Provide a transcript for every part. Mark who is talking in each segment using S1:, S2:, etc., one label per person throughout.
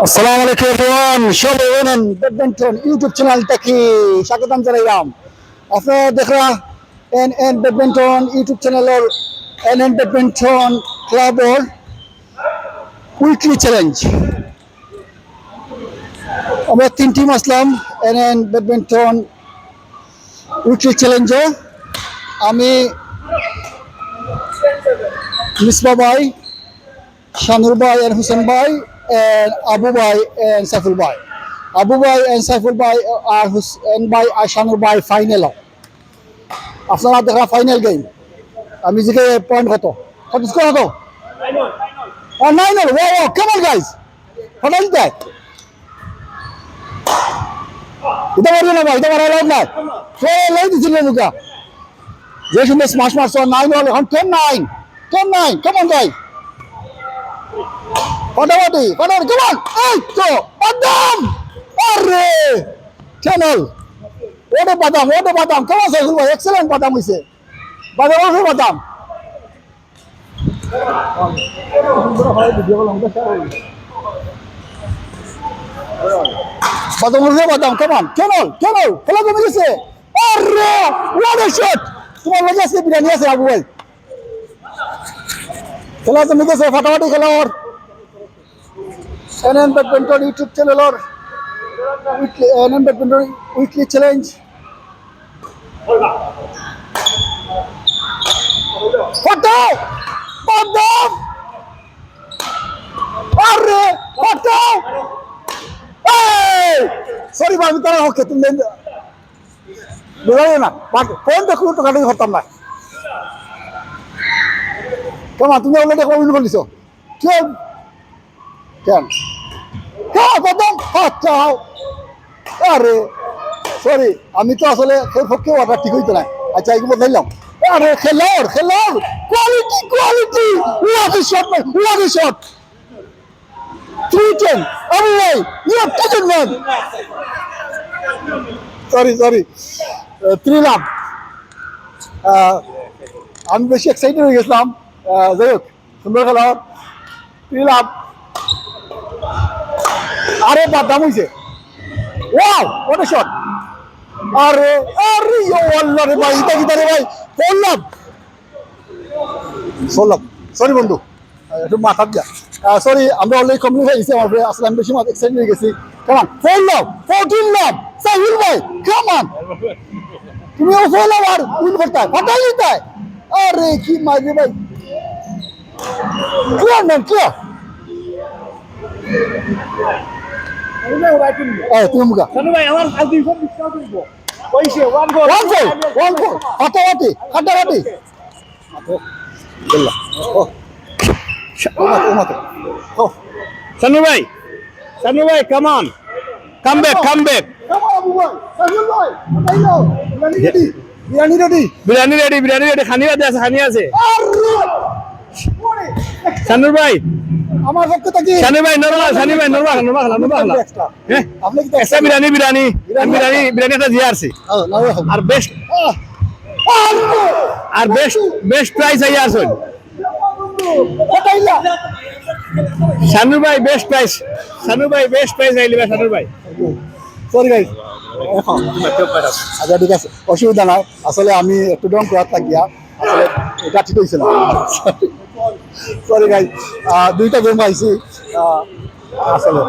S1: আসসালামু আলাইকুম এভরিওয়ান, সবাই জানেন ব্যাডমিন্টন ইউটিউব চ্যানেল থেকে স্বাগতম জানাইলাম। আপনারা দেখরা এন ব্যাডমিন্টন ইউটিউব চ্যানেলের এন ব্যাডমিন্টন ক্লাবের উইকলি চ্যালেঞ্জ। আমরা 3 টিম আসলাম এন ব্যাডমিন্টন উইকলি চ্যালেঞ্জে। আমি মিসবা ভাই, শানুর ভাই and Hussein ভাই and Abu ভাই and Saiful ভাই। Abu ভাই and Saiful ভাই আর Hussein ভাই আর শানুর ভাই ফাইনাল। আপনারা দেখা ফাইনাল গেম। আমি জিকে পয়েন্ট কত স্কোর কত? 9-0। Wow, come on guys, what is that? এটা মারবে না ভাই, এটা মারা লাভ না। লাই দিছিল মুখা যে সুন্দর স্মাশ মারছো। 9-0 এখন 10-9 10-9। come on guys, ফাটাফাটি ফাটাফাটি, কেমন এই তো বাদাম। আরে চ্যানেল ওটা বাদাম কেমন সাইফুল ভাই? এক্সেলেন্ট বাদাম হয়েছে, বাদাম আছে বাদাম। বাদাম আছে বাদাম, কেমন চ্যানেল খেলা জমে গেছে। আরে ওয়াট আ শট! তোমার লগে আজকে বিরিয়ানি আছে আবু ভাই, খেলা জমে গেছে, ফাটাফাটি খেলা। ওর NN Badminton YouTube channel or NN Badminton weekly challenge. Photo! Badam! Arre! Photo! Hey! Sorry, আমি তারা ওকে তুমি বুঝাই না, বাট ফোন দেখো তো কাটি করতাম না। কেমন তুমি অলরেডি কমেন্ট করেছো কেন কেন? বাদাম চাও। আরে সরি, আমি তো আসলে তোর পক্ষে অর্ডার ঠিক হইতো না। আচ্ছা এগুলো বদলাইলাম। আরে খেলোয়াড় কোয়ালিটি ওয়াট এ শট 3-10। আরে ভাই you are taken man. Sorry 3 love. আমি বেশি এক্সাইটেড হয়ে গেছিলাম। যাই হোক, সুন্দর খেলা, 3 লাভ। আরে বাদাম হয়েছে, ওয়াও হোয়াট আ শট। আরে আরে আল্লাহ রে ভাই, এটা কি রে ভাই, 4 লাভ। সরি বন্ধু, একটু মাথা দিয়া, সরি, আমরা অলরেডি কমপ্লিট হয়ে গেছি। আমার আসলে আমি বেশি এক্সাইটেড হয়ে গেছি। কেমন 4 লাভ, 14 লাভ, সাহিল ভাই কেমন, তুমিও 4 লাভ আর উইন করতে ফাটাই দিতে। আরে কি মারবে ভাই, ক্লিয়ার ম্যান ক্লিয়ার। তুমি মুখা হাটাহাটি হাটাহাটি
S2: Sanu bhai, come on, come back.
S1: Biryani ready,
S2: Biryani ready, khani আছে. Sanu bhai,
S1: আমার পক্ষে থেকে
S2: Sanu bhai, normal খালা. হ্যাঁ,
S1: আপনি কি
S2: একটা বিরিয়ানি একটা জিআরসি. আর বেস্ট প্রাইস আই আছে. Sanu bhai best price আইলিবা Sanu bhai.
S1: সরি গাইস, আচ্ছা ঠিক আছে, অসুবিধা নাই। আসলে আমি একটু ডং করার থাকিয়া আসলে এটা ঠিক হয়েছিল। সরি গাইস, 2টা গেম আইছি আসলে,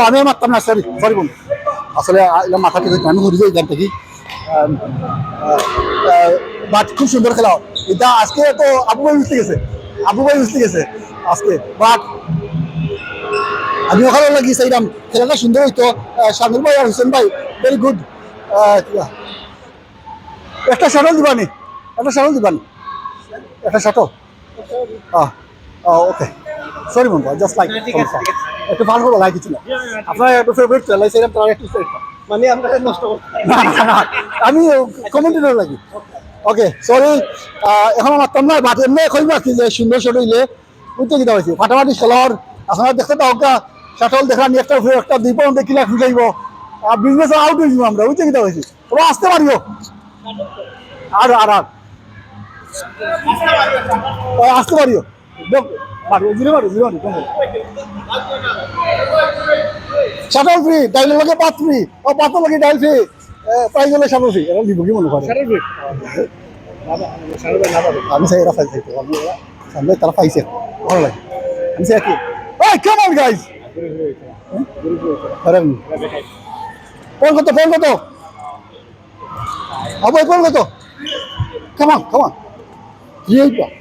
S1: আমি মারতাম না। সরি বোন, আসলে মাথা ঠিক হয়েছে, আমি ঘুরে যাই এখান থেকে। বাট খুব সুন্দর খেলা এটা আজকে। তো আবু ভাই বুঝতে গেছে আজকে। বাট আমি ওখানে লাগিয়েছি এইরাম খেলাটা সুন্দর হইতো। শামিল ভাই আর হোসেন ভাই ভেরি গুড। একটা শাটল দিবানি, একটা শাটল। ওকে সরি বন্ধু, জাস্ট লাইক একটু ভালো করে লাইক কিছু না। আপনার একটু ফেভারিট খেলাই সেরকম তার একটু মানে আমরা নষ্ট না, আমি কমেন্টেটর লাগি। ওকে সরি, এখন মারতাম না। বাট এমনি এখন মারছি যে সুন্দর শট হইলে বুঝতে কিতা হয়েছে ফাটাফাটি খেলার। আপনারা দেখতে পাও শাটল দেখা নিয়ে একটা 2 পাউন্ডে কিলা খুঁজাইব, বিজনেস আউট হয়ে যাবো আমরা। বুঝতে কিতা হয়েছে, ওরা আসতে পারিও আর আসতে পারিও। শাটল ফ্রি, ডাইলের লগে পাত ফ্রি, পাতের লগে ডাইল ফ্রি, প্রাইজ হলে শাটল ফ্রি। এরা দিব কি মনে করে, আমি চাই এরা পাইছে, সামনে তারা পাইছে, ভালো লাগে। আমি চাই কি কেমন on guys, ফোন কত আবার ফোন কত, কেমন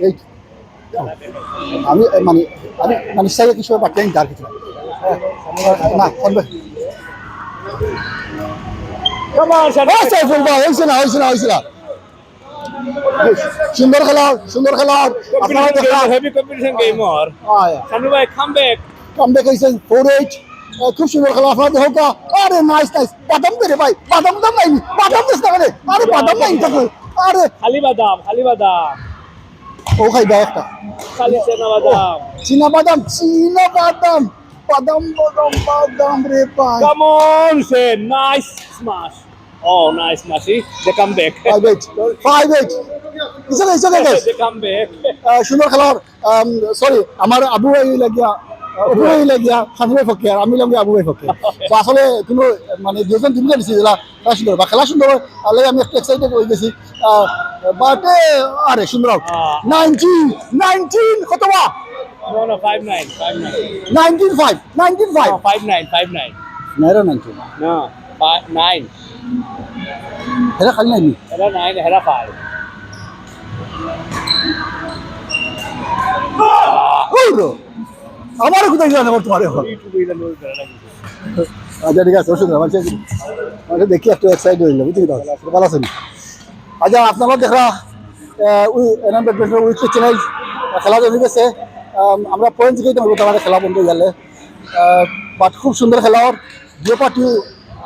S1: এই আমি মানে চাই কিছু বাকি আমি তার কিছু না ফোন হয়েছে না। সুন্দর খেলা আপনারা দেখলাম।
S2: Heavy competition game or Sanu bhai come back
S1: হয়েছে 4-8। খুব সুন্দর খেলা আপনারা দেখো কা। আরে নাইস বাদাম দে রে ভাই, বাদাম নাইনি, বাদাম দিস না রে। আরে বাদাম নাই থাকে, আরে
S2: খালি বাদাম
S1: ও খাই দাও একটা
S2: খালি
S1: চীনা বাদাম রে ভাই।
S2: come on say nice smash. Oh nice smash, they come back.
S1: 5-8
S2: They come back.
S1: সুন্দর খেলার। সরি, আমার আবু ভাই লাগিয়া সামু ভাই পক্ষে, আর আমি লাগিয়া আবু ভাই পক্ষে। তো আসলে কোনো মানে দুজন টিমকে দিচ্ছি যেটা খেলা সুন্দর বা খেলা সুন্দর, তাহলে আমি একটু এক্সাইটেড হয়ে গেছি। বাট আরে সুন্দর 19 কত বা
S2: No 5-9
S1: 19-5
S2: 5-9
S1: নাইরা 19
S2: no 5-9
S1: এটা খালি নাই
S2: era 9 era 5.
S1: ওরো আমার কোথায় জানা তোমার এখন। আচ্ছা ঠিক আছে, অসুবিধা মানে দেখি একটু এক্সাইটেড হইলো, বুঝলি তো ভালো আছেন। আচ্ছা আপনারা দেখা এনাম ব্যাডমিন্টন উইক চ্যালেঞ্জ খেলা জমে গেছে। আমরা পয়েন্ট জিতে নেবো তোমাদের খেলা বন্ধ গেলে। বাট খুব সুন্দর খেলা, ওর যে পার্টি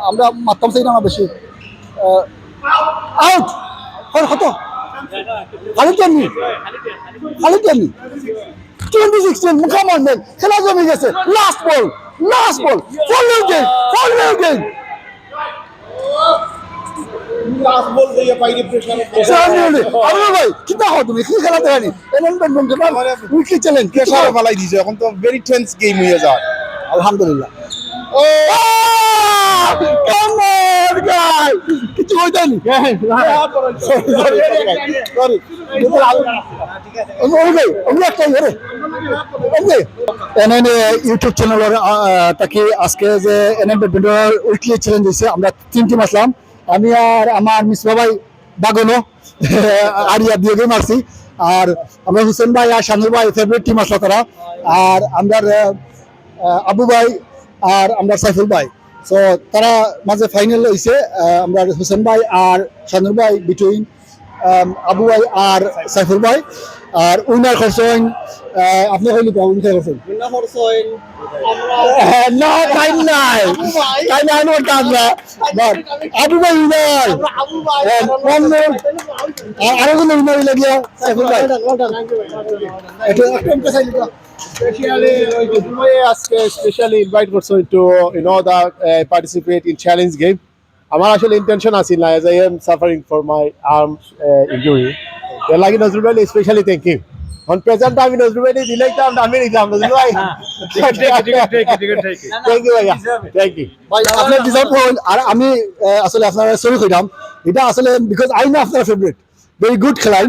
S1: আমরা মারতাম সেই না বেশি। আউট কত খালি টেননি 2016 মুখামন নেন, খেলা জমে গেছে। লাস্ট বল ফল গেম আবুল ভাই কিতা হও তুমি কি খেলা দেখানি এমন ব্যাডমিন্টন উইকলি চ্যালেঞ্জ
S3: প্রেসারে ফেলাই দিছে এখন তো ভেরি টেন্স গেম হয়ে যায়
S1: আলহামদুলিল্লাহ ও কাম অন গাইস কিছু হইতানি সরি ওই ভাই আমি একটা ধরে ওকে এনএন ইউটিউব চ্যানেলের তাকে আজকে যে এনএন ব্যাডমিন্টন উইকলি চ্যালেঞ্জ দিয়েছে আমরা 3 টিম আসলাম আমি আর আমার মিসবা ভাই বাগনো আরিয়া দিয়ে গেম আসছি আর আমরা হোসেন ভাই আর শানুর ভাই ফেভারিট টিম আসলো তারা আর আমরা আবু ভাই আর আমরা সাইফুল ভাই সো তারা মাঝে ফাইনাল হয়েছে আমরা হোসেন ভাই আর শানুর ভাই বিটুইন আবু ভাই আর সাইফুল ভাই আর উইনার করছেন আপনি হইলি উইনার করছেন না টাইম নাই টাইম নাই নোট কাজলা বাট আবু ভাই উইনার আরো কোনো উইনার হইলে গিয়া সাইফুল ভাই এটা একটা চাইলি তো
S3: স্পেশালি ইনভাইট করছো to participate in challenge game আমার আসলে ইন্টেনশন আছিল না as I am suffering for my arm injury এর লাগি নজরুল ভাই specially thank you on present আমি নজরুল ভাই দিলাম আমি নিলাম নজরুল ভাই থ্যাংক ইউ ভাইয়া থ্যাংক ইউ
S1: ভাই আপনার ডিজার্ভ হল আর আমি আসলে আপনার সরি কইলাম এটা আসলে বিকজ আই নো আপনার ফেভারিট ভেরি গুড খেলাই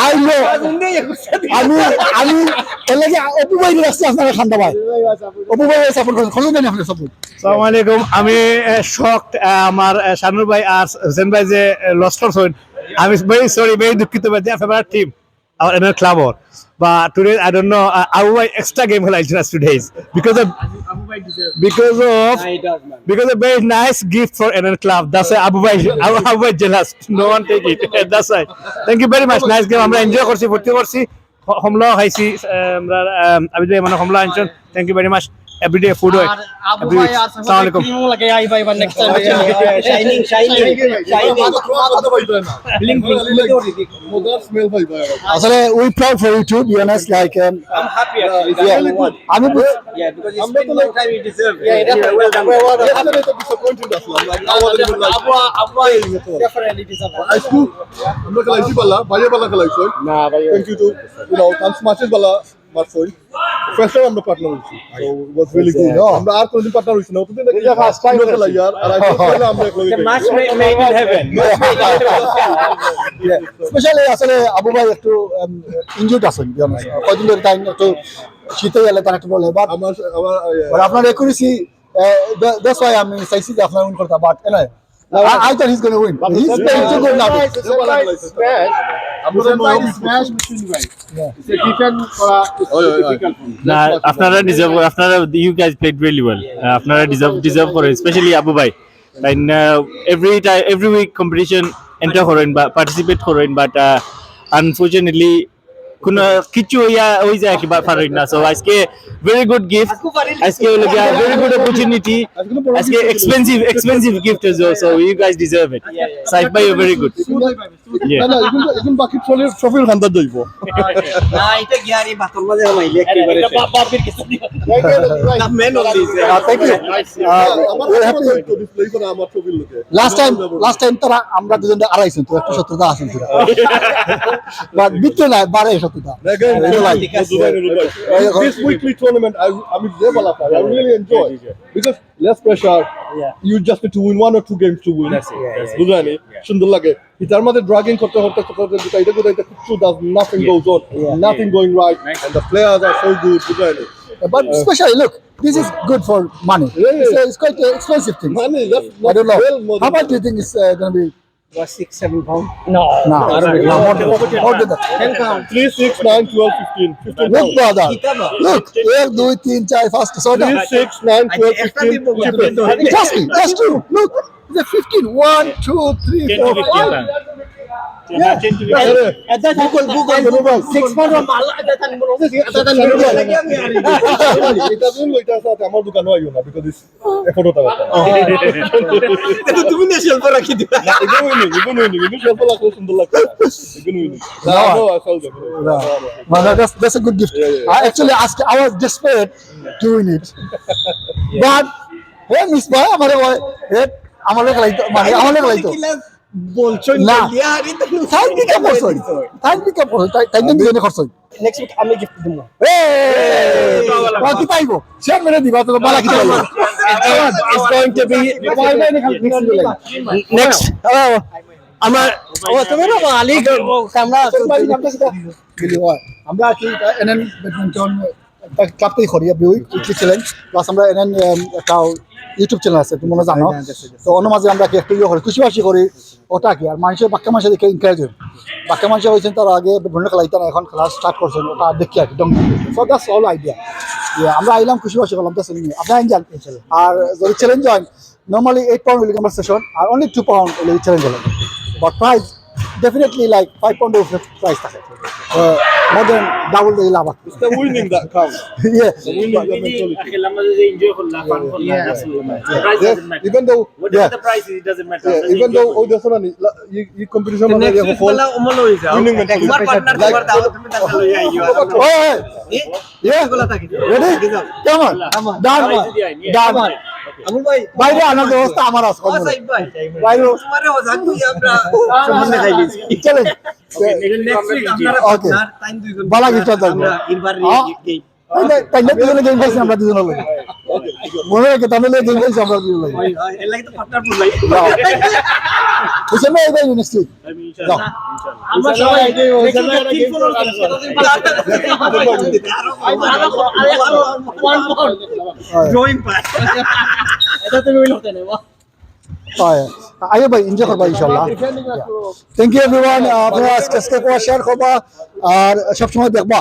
S1: আই নো আমি আমি এর লাগে অপু ভাই রাস্তা আপনার খান্দা ভাই অপু ভাই সাপোর্ট করেন খোঁজ দেন আপনার সাপোর্ট
S2: আসসালামু আলাইকুম আমি শকড আমার শানুর ভাই আর হোসেন ভাই যে লস করছেন আমি ভেরি সরি ভেরি দুঃখিত but their favourite team our inner club but today I don't know Abu Bhai extra game like just 2 days because of very nice gift for inner club that's why Abu Bhai jealous no one take it that's why thank you very much nice game আমরা enjoy করছি ভর্তি করছি হমলা খাইছি আমরা আবি ভাই মানে হমলা আনছেন thank you very much everyday food হয়
S4: Abu Bhai assalamu alaikum lage ai bhai one next time shining blink
S3: মজার স্মেল ভাই ভাই
S1: আসলে we proud for you too be honest like
S4: I'm happy actually that's
S1: yeah,
S4: really good
S1: আমি
S4: yeah because it's been long time you deserve well done
S3: definitely disappointed Aslam like I was even like
S4: Abu definitely deserve
S3: আজকু আমরা খেলাইছি বালা ভাইয়া বালা খেলাইছো
S2: না ভাই
S3: thank you to কান্স matches Bala মারছই first time আমরা partner হইছি so it was really good আমরা আর কোনদিন partner হইছি না ওতদিন দেখি ফার্স্ট টাইম খেলাই আর আর আমরা এক লগে
S4: match made in heaven
S1: specially আসলে আবু ভাই একটু ইনজুর্ড আছেন be honest কয়দিন ধরে টাইম একটু শীতে গেলে তার একটু বলে বাট
S3: আমার
S1: আপনার একুরেসি that's why আমি চাইছি যে আপনার উইন করতে বাট এনে I thought he's going to win. He's playing too good now.
S3: আমরা নয় স্ম্যাশ মেশিন ভাই it's a defend করা difficult
S2: না আপনারা ডিজার্ভ আপনারা you guys played really well আপনারা ডিজার্ভ করেন স্পেশালি আবু ভাই and every week competition enter করেন বা পার্টিসিপেট করেন বাট unfortunately কোনো কিছু হই যায় কি পারেন না সো আজকে very good gift আজকে হলো গিয়া very good opportunity আজকে expensive gift as well so you guys deserve it Saif bhai you're very good
S3: না না এখন বাকি ট্রফির খান্দার যাইব
S4: না এটা গিয়ারি বাতর মাঝে মাইলে একেবারে বাপের কিছু the man of this
S1: Thank you.
S3: আমার
S1: We're happy.
S3: তো ডিসপ্লে করে আমার ট্রফির লোকে
S1: Last time তারা আমরা দুজন আড়াইছেন তো একটু সত্যতা আছেন তোরা বাট বিতে না বাড়ে সত্যতা
S3: This weekly tournament, I'm I really enjoy because less pressure. You just need to win 1 or 2 games to win. বুঝানি সুন্দর লাগে এটার মধ্যে ড্রাগিং করতে এটা nothing goes on, nothing going right, and the players are so good. বুঝানি
S1: but especially look this is good for money it's quite an expensive thing
S3: Money, that's
S1: I don't know
S3: well,
S1: how much do you think it's going to be
S4: 6-7 pound
S1: no more than that
S4: 10 pound
S3: 3, 6, 9, 12, 15
S1: look brother look 1 2 3 4 5 so
S3: 3, 6, 9, 12, 15
S1: just two look the 15 1 2 3 4 5
S4: Google 6 pound mal ada tan bolo
S3: এটা দিন লইটা আছে আমার দোকানে আইও না because it's effort টাকা
S4: এটা তুমি nation পর রাখি দিবা
S3: না এগুলো নেই সব লাগলো সুন্দর লাগলো এগুলো নেই না নো আসল
S1: Well, that's a good gift. Actually, I was desperate to win it. But, hey, Miss Boy, hey, আমার লেগে লাইতো মানে আমার লেগে লাইতো
S4: বলছো
S1: না।
S4: গিয়ারি তো
S1: তাই দিকে পড়ছই তাই দিকে পড়ছই তাই দিন দিনে খরচই
S4: নেক্সট উইক আমি গিফট দেব
S1: কি পাইবো সে মেরে দিবা তো বালা কি পাইবো
S4: it's going to be next আমার ও তুমি না আলী ক্যামেরা
S1: আমরা কি এনএন ব্যাডমিন্টন ক্লাব থেকে করি আপনি উইকলি চ্যালেঞ্জ প্লাস আমরা এনএন একটা ইউটিউব চ্যানেল আছে তুমি মনে জানো তো অন্য মাঝে আমরা কি একটা ইয়ে করি খুশিবাসি করি ওটা কি আর মানুষের বাক্য মানুষের দেখে এনকারেজ হয় বাক্য মানুষ হয়েছেন তারা আগে ব্যাডমিন্টন খেলাইতেন এখন খেলা স্টার্ট করছেন ওটা দেখি আর কি সো দ্যাটস অল আইডিয়া আমরা আইলাম খুশিবাসি করলাম দ্যাটস নিয়ে আপনি আইন যান আর যদি চ্যালেঞ্জ হয় নর্মালি 8 pound উইল আমার সেশন আর অনলি 2 pound উইল চ্যালেঞ্জ হলো but price definitely like 5 pound of price থাকে more than double the love
S3: It's the winning that counts.
S1: yeah
S3: Even though,
S1: yeah
S3: even though oh, there's one you competition on
S4: next
S3: the
S4: week
S3: whole
S4: বলা ওমলো হই যাও
S3: winning mentality.
S4: তোমার partner তোমার দাও তুমি টাকা লই আইও
S1: oh yeah
S4: গুলা থাকে
S1: ready come on done done
S4: Amul ভাই
S1: বাইরে আনার ব্যবস্থা আমার আছে
S4: ও সাইদ ভাই
S1: বাইরে
S4: তোমারে ওজাকু আমরা সামনে খাইলি
S1: চলেন
S4: নেক্সট উইক আপনারা
S1: Okay.
S4: পার্টনার টাইম দুইজন
S1: বালা gift আছে।
S4: আমরা ইনবার গেম
S1: তাইলে দুজনে গেম খেলছি আমরা দুজনে লাগে মনে রাখে তাহলে গেম খেলছি আমরা দুজনে লাগে
S4: এর লাগি তো পার্টনার পুলাই
S1: বুঝছেন না এই নেক্সট উইক যাও
S4: আমরা সবাই ড্রয়িং পাস এটা তুমি হইলো কেন
S1: আইও ভাই এনজয় করবা ইনশাআল্লাহ থ্যাংক ইউ এভরিওয়ান আপনারা আজকে শেয়ার করবা আর সবসময় দেখবা